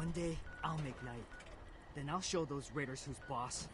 One day, I'll make light. Then I'll show those raiders who's boss.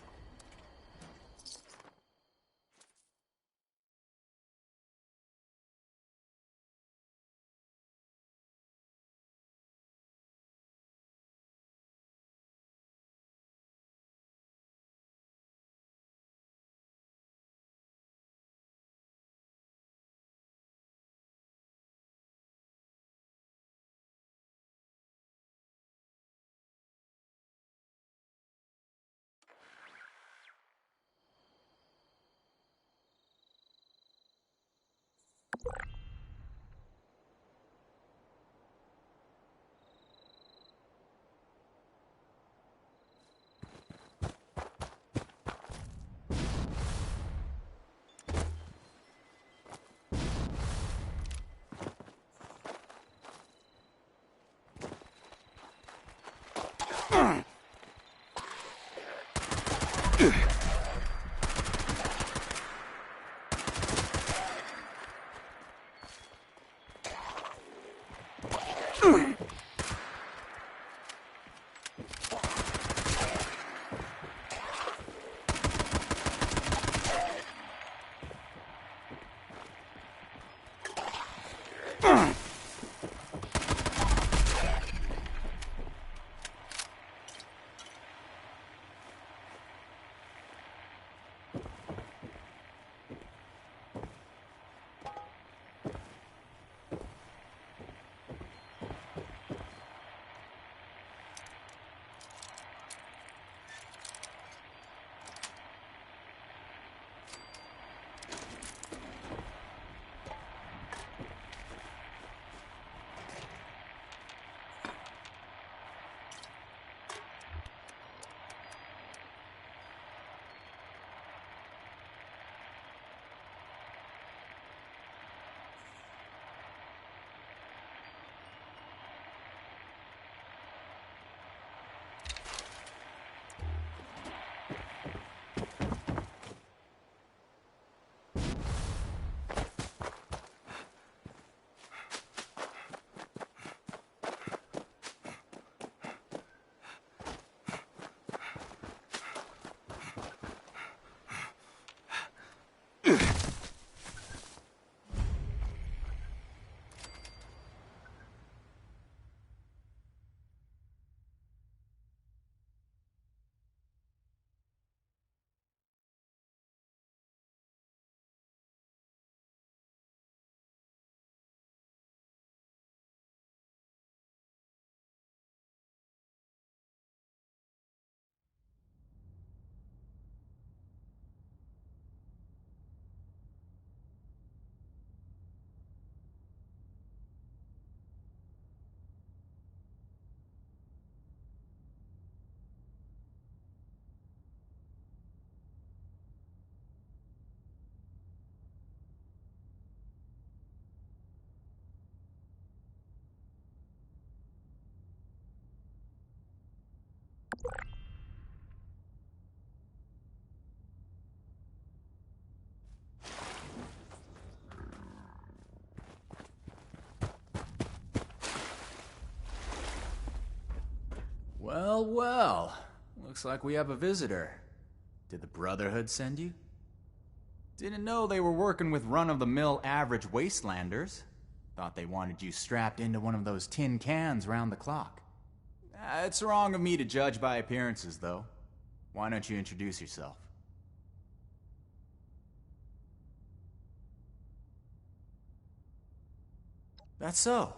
Well, well. Looks like we have a visitor. Did the Brotherhood send you? Didn't know they were working with run-of-the-mill average wastelanders. Thought they wanted you strapped into one of those tin cans round the clock. It's wrong of me to judge by appearances, though. Why don't you introduce yourself? That's so.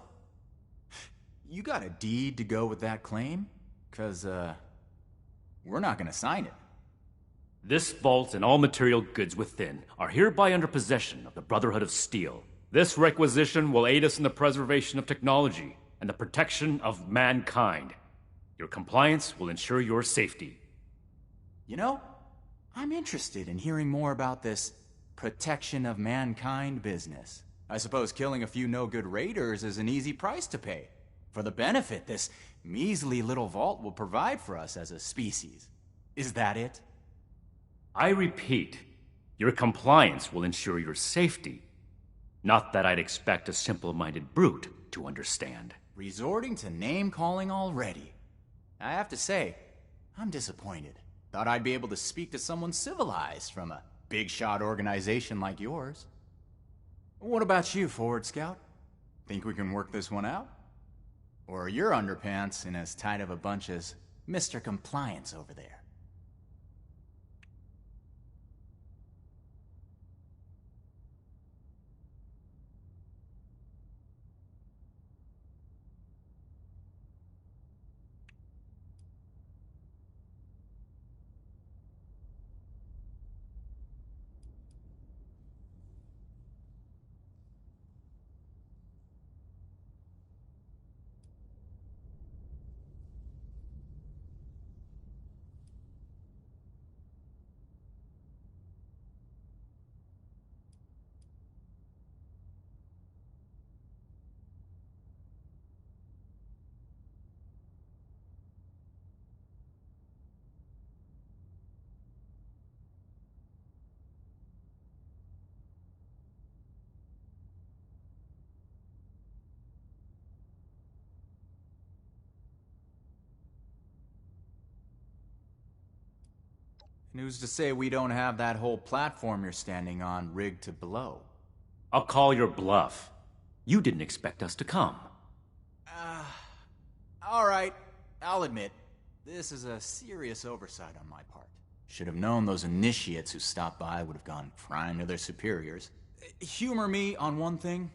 You got a deed to go with that claim? 'Cause, we're not gonna sign it. This vault and all material goods within are hereby under possession of the Brotherhood of Steel. This requisition will aid us in the preservation of technology and the protection of mankind. Your compliance will ensure your safety. You know, I'm interested in hearing more about this protection of mankind business. I suppose killing a few no-good raiders is an easy price to pay for the benefit this measly little vault will provide for us as a species. Is that it? I repeat, your compliance will ensure your safety. Not that I'd expect a simple-minded brute to understand. Resorting to name-calling already. I have to say, I'm disappointed. Thought I'd be able to speak to someone civilized from a big shot organization like yours. What about you, Forward Scout? Think we can work this one out? Or are your underpants in as tight of a bunch as Mr. Compliance over there? And who's to say we don't have that whole platform you're standing on rigged to blow? I'll call your bluff. You didn't expect us to come. Alright, I'll admit, this is a serious oversight on my part. Should have known those initiates who stopped by would have gone crying to their superiors. Humor me on one thing.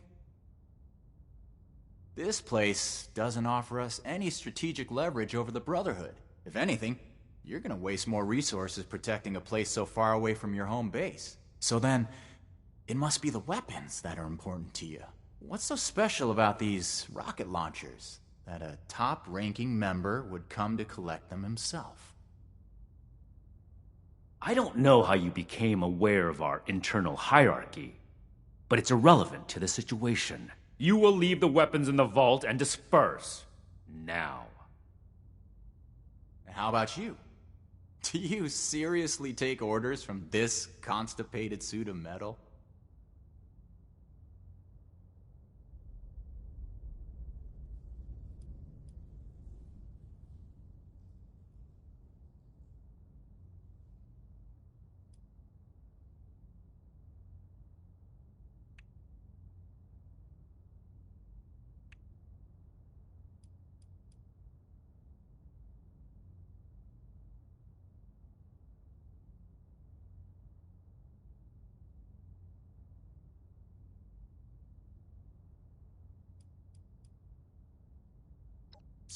This place doesn't offer us any strategic leverage over the Brotherhood. If anything, you're gonna waste more resources protecting a place so far away from your home base. So then, it must be the weapons that are important to you. What's so special about these rocket launchers that a top-ranking member would come to collect them himself? I don't know how you became aware of our internal hierarchy, but it's irrelevant to the situation. You will leave the weapons in the vault and disperse. Now. And how about you? Do you seriously take orders from this constipated suit of metal?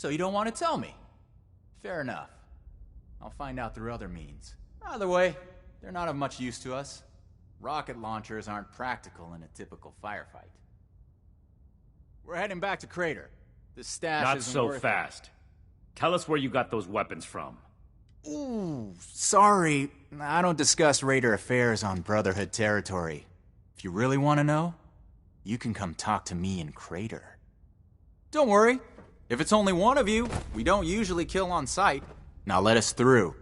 So you don't want to tell me? Fair enough. I'll find out through other means. Either way, they're not of much use to us. Rocket launchers aren't practical in a typical firefight. We're heading back to Crater. This stash Not isn't so worth fast. Tell us where you got those weapons from. Ooh, sorry. I don't discuss Raider affairs on Brotherhood territory. If you really want to know, you can come talk to me in Crater. Don't worry. If it's only one of you, we don't usually kill on sight. Now let us through.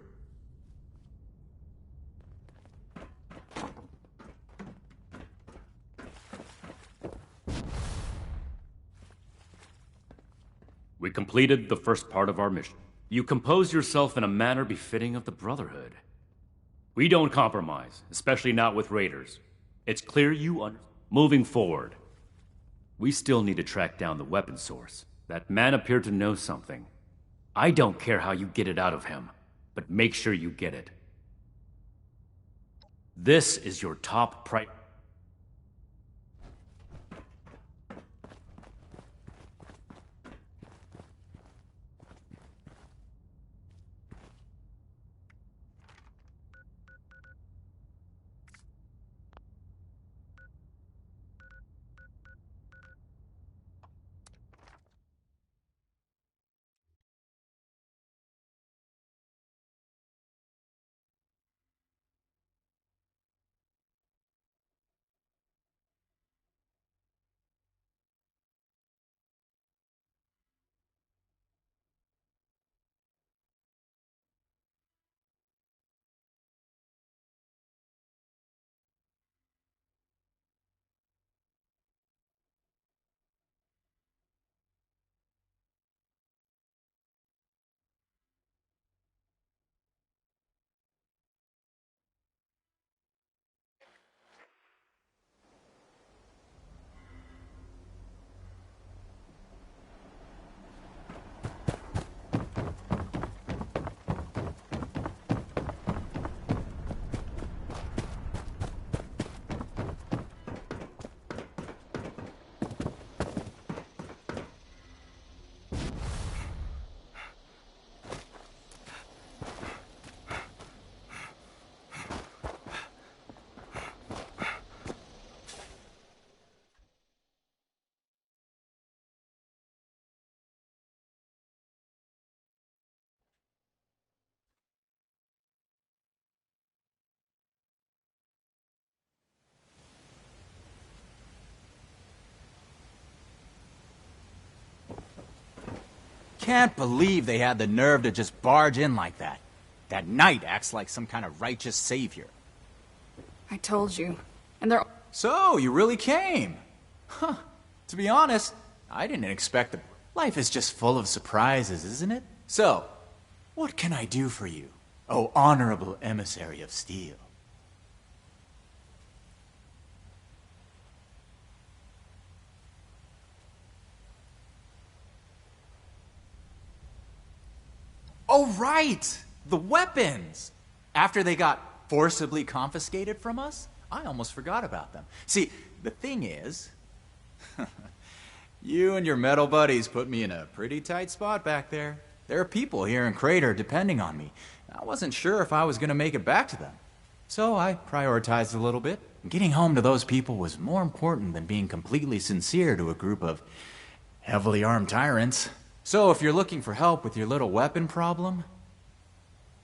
We completed the first part of our mission. You compose yourself in a manner befitting of the Brotherhood. We don't compromise, especially not with raiders. It's clear you Moving forward, we still need to track down the weapon source. That man appeared to know something. I don't care how you get it out of him, but make sure you get it. This is your top priority. Can't believe they had the nerve to just barge in like that. That knight acts like some kind of righteous savior. I told you. And they're... So, you really came? Huh. To be honest, I didn't expect it. Life is just full of surprises, isn't it? So, what can I do for you, oh honorable emissary of steel? Oh, right! The weapons! After they got forcibly confiscated from us, I almost forgot about them. See, the thing is, you and your metal buddies put me in a pretty tight spot back there. There are people here in Crater depending on me. I wasn't sure if I was going to make it back to them. So I prioritized a little bit. Getting home to those people was more important than being completely sincere to a group of heavily armed tyrants. So if you're looking for help with your little weapon problem,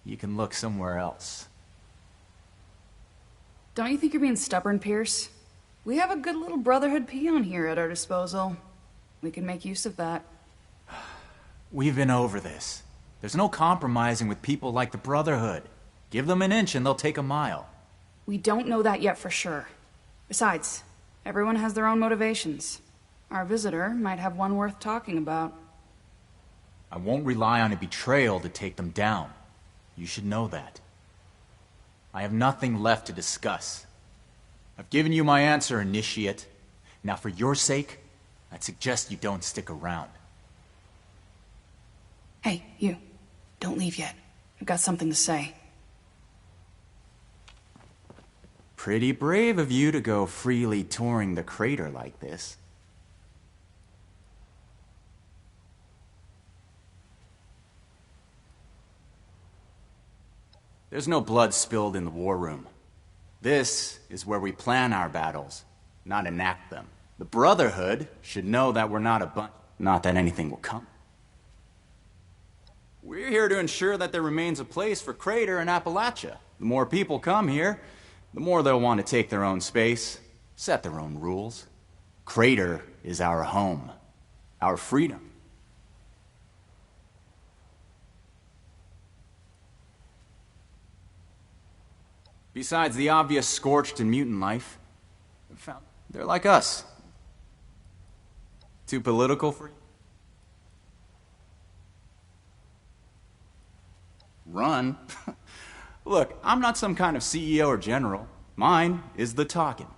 you can look somewhere else. Don't you think you're being stubborn, Pierce? We have a good little Brotherhood peon here at our disposal. We can make use of that. We've been over this. There's no compromising with people like the Brotherhood. Give them an inch and they'll take a mile. We don't know that yet for sure. Besides, everyone has their own motivations. Our visitor might have one worth talking about. I won't rely on a betrayal to take them down. You should know that. I have nothing left to discuss. I've given you my answer, Initiate. Now for your sake, I'd suggest you don't stick around. Hey, you. Don't leave yet. I've got something to say. Pretty brave of you to go freely touring the crater like this. There's no blood spilled in the war room. This is where we plan our battles, not enact them. The Brotherhood should know that we're not a bunch, not that anything will come. We're here to ensure that there remains a place for Crater in Appalachia. The more people come here, the more they'll want to take their own space, set their own rules. Crater is our home, our freedom. Besides the obvious scorched and mutant life, they're like us. Too political for you? Run? Look, I'm not some kind of CEO or general. Mine is the talking.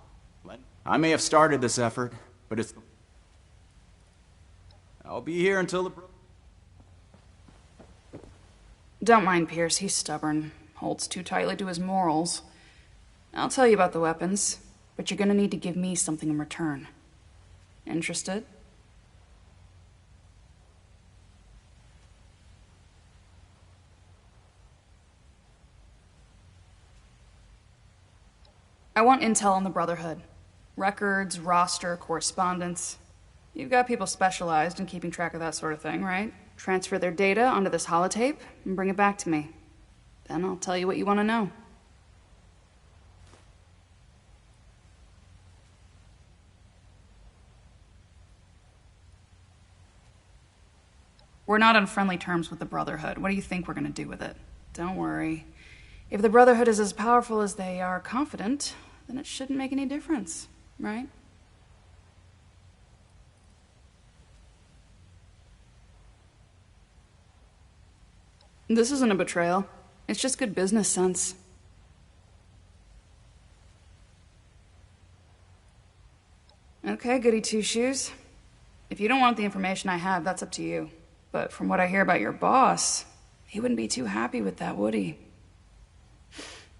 I may have started this effort, but I'll be here until the... Don't mind Pierce, he's stubborn. Holds too tightly to his morals. I'll tell you about the weapons, but you're gonna need to give me something in return. Interested? I want intel on the Brotherhood. Records, roster, correspondence. You've got people specialized in keeping track of that sort of thing, right? Transfer their data onto this holotape and bring it back to me. Then I'll tell you what you want to know. We're not on friendly terms with the Brotherhood. What do you think we're gonna do with it? Don't worry. If the Brotherhood is as powerful as they are confident, then it shouldn't make any difference, right? This isn't a betrayal. It's just good business sense. Okay, goody two-shoes. If you don't want the information I have, that's up to you. But from what I hear about your boss, he wouldn't be too happy with that, would he?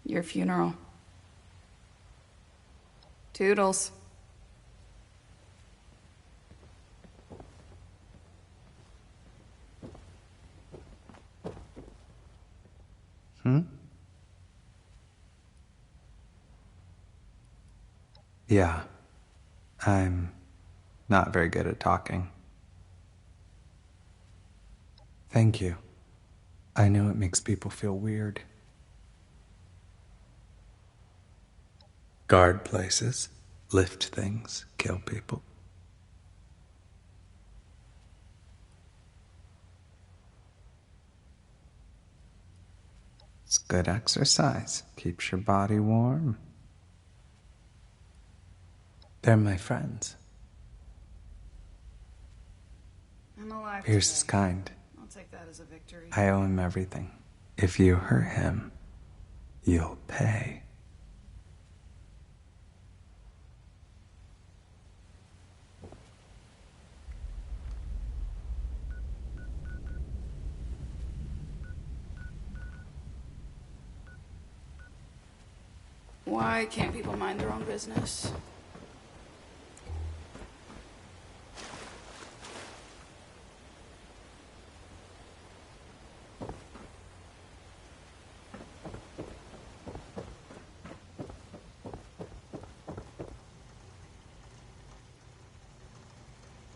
Your funeral. Toodles. Yeah, I'm not very good at talking. Thank you. I know it makes people feel weird. Guard places, lift things, kill people. good exercise. Keeps your body warm. They're my friends. I'm alive. Pierce is kind. I'll take that as a victory. I owe him everything. If you hurt him, you'll pay. Why can't people mind their own business?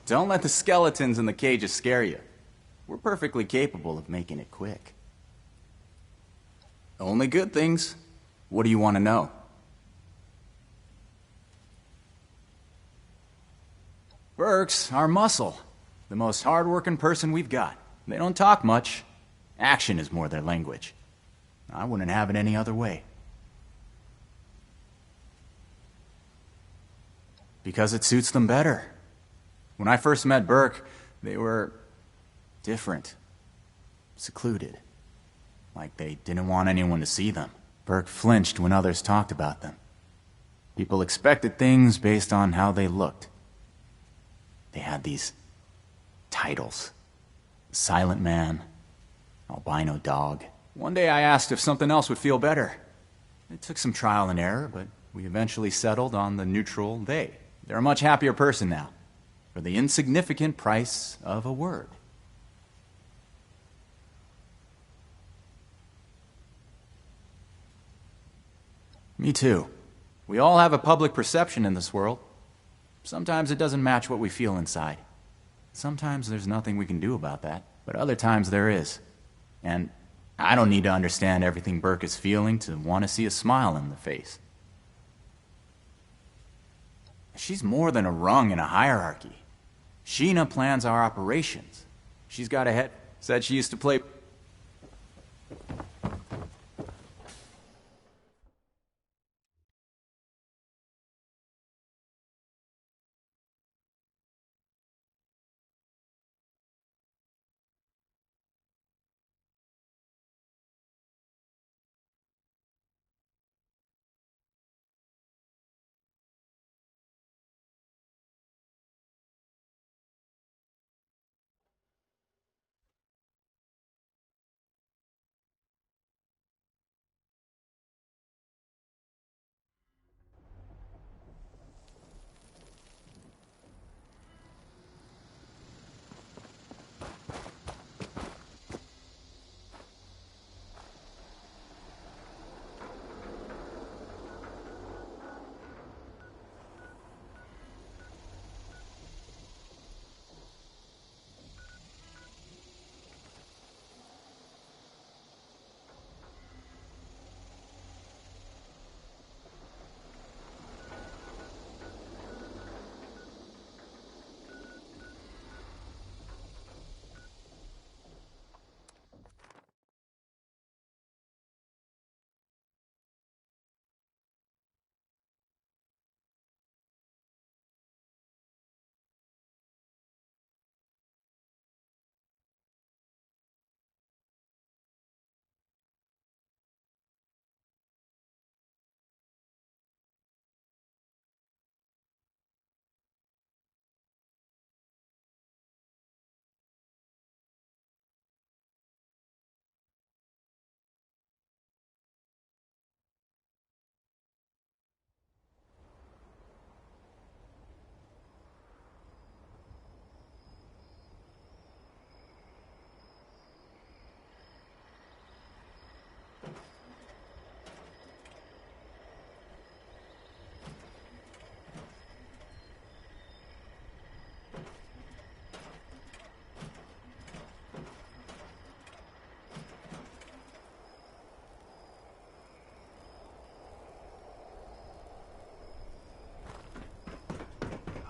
Don't let the skeletons in the cages scare you. We're perfectly capable of making it quick. Only good things. What do you want to know? Burke's our muscle. The most hard-working person we've got. They don't talk much. Action is more their language. I wouldn't have it any other way. Because it suits them better. When I first met Burke, they were different. Secluded. Like they didn't want anyone to see them. Burke flinched when others talked about them. People expected things based on how they looked. They had these titles. Silent Man, albino dog. One day I asked if something else would feel better. It took some trial and error, but we eventually settled on the neutral they. They're a much happier person now, for the insignificant price of a word. Me too. We all have a public perception in this world. Sometimes it doesn't match what we feel inside. Sometimes there's nothing we can do about that, but other times there is. And I don't need to understand everything Burke is feeling to want to see a smile in the face. She's more than a rung in a hierarchy. Sheena plans our operations. She's got a head. Said she used to play...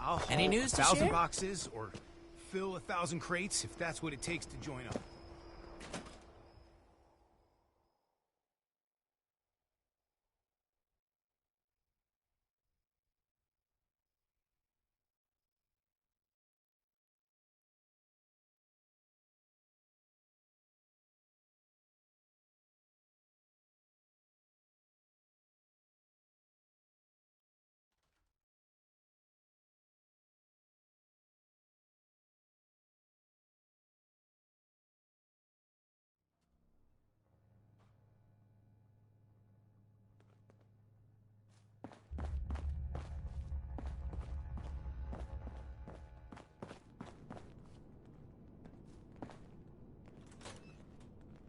I'll haul Any news to 1,000 share? boxes or fill 1,000 crates if that's what it takes to join up.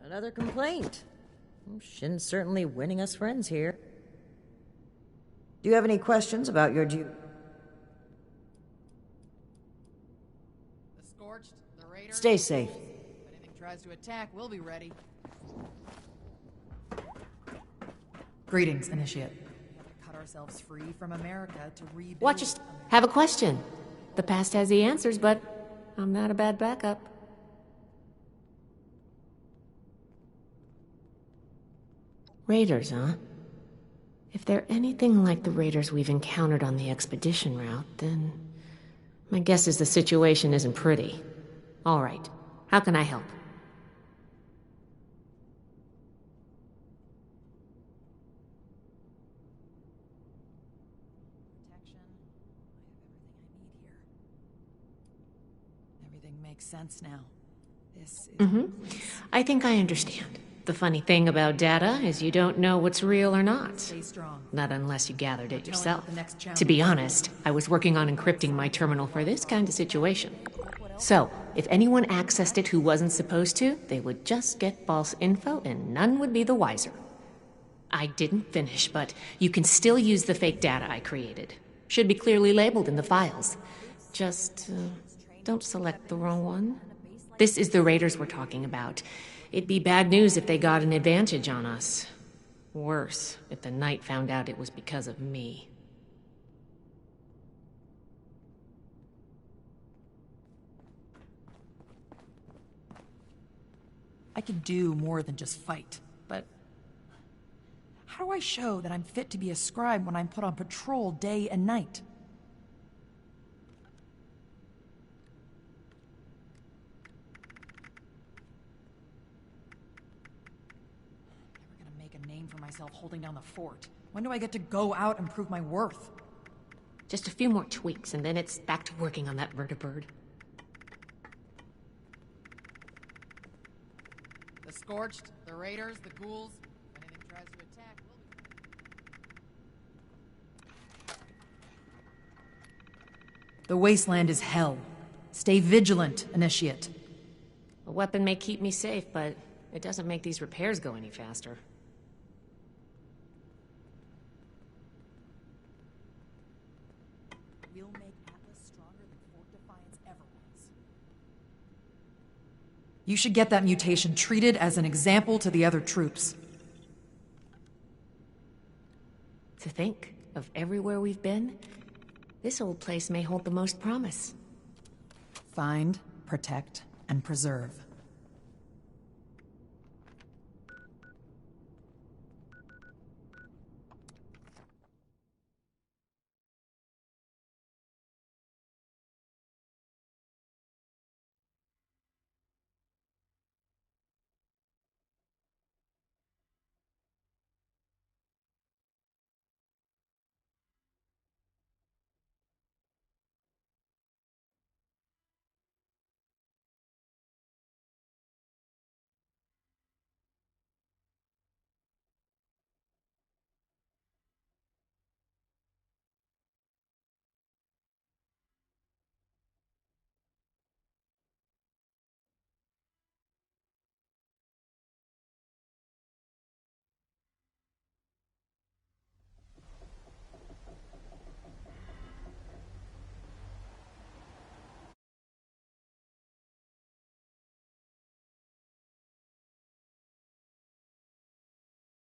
Another complaint. Well, Shin's certainly winning us friends here. Do you have any questions about your duty? The Scorched, the Raiders... Stay safe. If anything tries to attack, we'll be ready. Greetings, Initiate. We have to cut ourselves free from America to rebuild... Watch us. Have a question. The past has the answers, but I'm not a bad backup. Raiders, huh? If they're anything like the raiders we've encountered on the expedition route, then my guess is the situation isn't pretty. All right. How can I help? Protection. I have everything I need here. Everything makes sense now. This is... I think I understand. The funny thing about data is you don't know what's real or not. Stay strong. Not unless you gathered it Telling yourself. the next challenge. To be honest, I was working on encrypting my terminal for this kind of situation. So, if anyone accessed it who wasn't supposed to, they would just get false info and none would be the wiser. I didn't finish, but you can still use the fake data I created. Should be clearly labeled in the files. Just, don't select the wrong one. This is the raiders we're talking about. It'd be bad news if they got an advantage on us. Worse, if the Knight found out it was because of me. I could do more than just fight, but... how do I show that I'm fit to be a scribe when I'm put on patrol day and night? Never gonna make a name for myself holding down the fort. When do I get to go out and prove my worth? Just a few more tweaks, and then it's back to working on that vertibird. The Scorched, the Raiders, the Ghouls. If anything tries to attack, we'll be... The Wasteland is hell. Stay vigilant, Initiate. A weapon may keep me safe, but it doesn't make these repairs go any faster. We'll make Atlas stronger than Fort Defiance ever was. You should get that mutation treated as an example to the other troops. To think of everywhere we've been, this old place may hold the most promise. Find, protect, and preserve.